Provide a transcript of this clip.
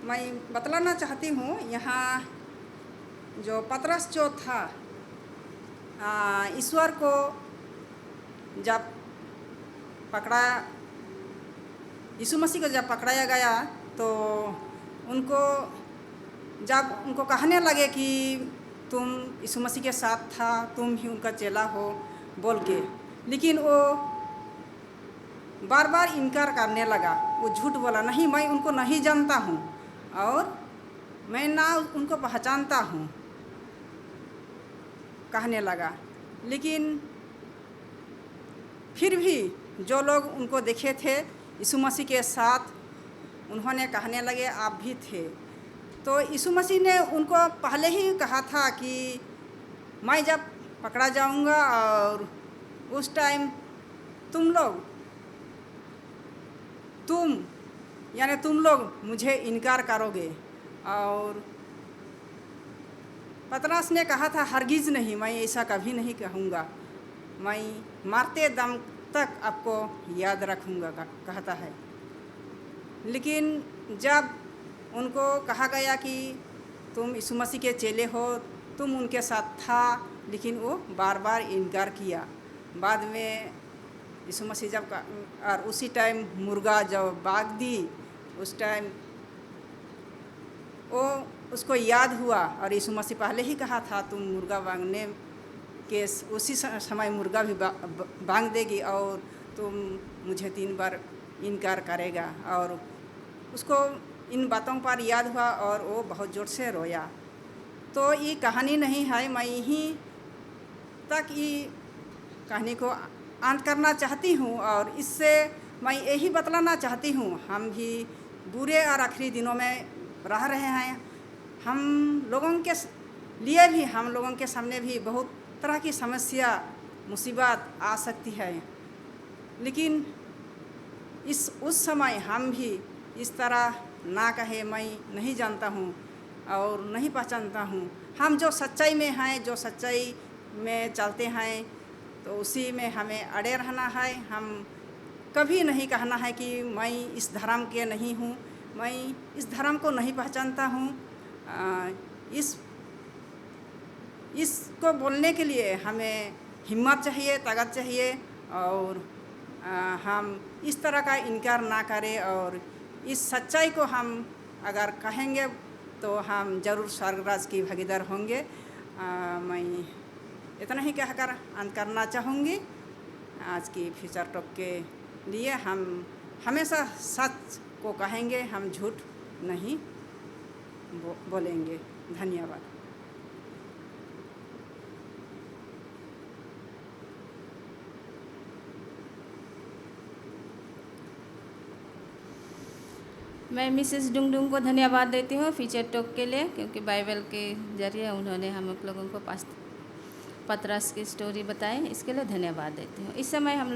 मैं बतलाना चाहती हूँ यहाँ जो पतरस जो था ईश्वर को जब पकड़ा, यीशु मसीह को जब पकड़ाया गया तो उनको कहने लगे कि तुम यीशु मसीह के साथ था, तुम ही उनका चेला हो बोल के, लेकिन वो बार बार इनकार करने लगा। वो झूठ बोला, नहीं मैं उनको नहीं जानता हूँ और मैं ना उनको पहचानता हूँ कहने लगा। लेकिन फिर भी जो लोग उनको देखे थे यीशु मसीह के साथ, उन्होंने कहने लगे आप भी थे। तो यीशु मसीह ने उनको पहले ही कहा था कि मैं जब पकड़ा जाऊंगा और उस टाइम तुम लोग मुझे इनकार करोगे। और पतरस ने कहा था हरगिज़ नहीं, मैं ऐसा कभी नहीं कहूँगा, मैं मरते दम तक आपको याद रखूँगा कहता है। लेकिन जब उनको कहा गया कि तुम यीशु मसीह के चेले हो, तुम उनके साथ था, लेकिन वो बार बार इनकार किया। बाद में यीशु मसीह जब और उसी टाइम मुर्गा जब बाग दी, उस टाइम वो उसको याद हुआ और यीशु मसीह पहले ही कहा था तुम मुर्गा बांगने के उसी समय मुर्गा भी बांग देगी और तुम मुझे 3 बार इनकार करेगा। और उसको इन बातों पर याद हुआ और वो बहुत ज़ोर से रोया। तो ये कहानी नहीं है, मैं यहीं तक ये कहानी को अंत करना चाहती हूँ और इससे मैं यही बतलाना चाहती हूँ, हम भी बुरे और आखिरी दिनों में रह रहे हैं। हम लोगों के लिए भी, हम लोगों के सामने भी बहुत तरह की समस्या मुसीबत आ सकती है। लेकिन उस समय हम भी इस तरह ना कहे मैं नहीं जानता हूँ और नहीं पहचानता हूँ। हम जो सच्चाई में हैं, जो सच्चाई में चलते हैं, तो उसी में हमें अड़े रहना है। हम कभी नहीं कहना है कि मैं इस धर्म के नहीं हूँ, मैं इस धर्म को नहीं पहचानता हूँ। इसको बोलने के लिए हमें हिम्मत चाहिए, ताकत चाहिए और हम इस तरह का इनकार ना करें और इस सच्चाई को हम अगर कहेंगे तो हम ज़रूर स्वर्ग राज की भागीदार होंगे। मैं इतना ही कहकर अंत करना चाहूँगी। आज की फ्यूचर टॉक के लिए हम हमेशा सच को कहेंगे, हम झूठ नहीं बोलेंगे। धन्यवाद। मैं मिसेस डुंगडुंग को धन्यवाद देती हूँ फ्यूचर टॉक के लिए, क्योंकि बाइबल के जरिए उन्होंने हम लोगों को पतरस की स्टोरी बताई, इसके लिए धन्यवाद देती हूँ। इस समय हम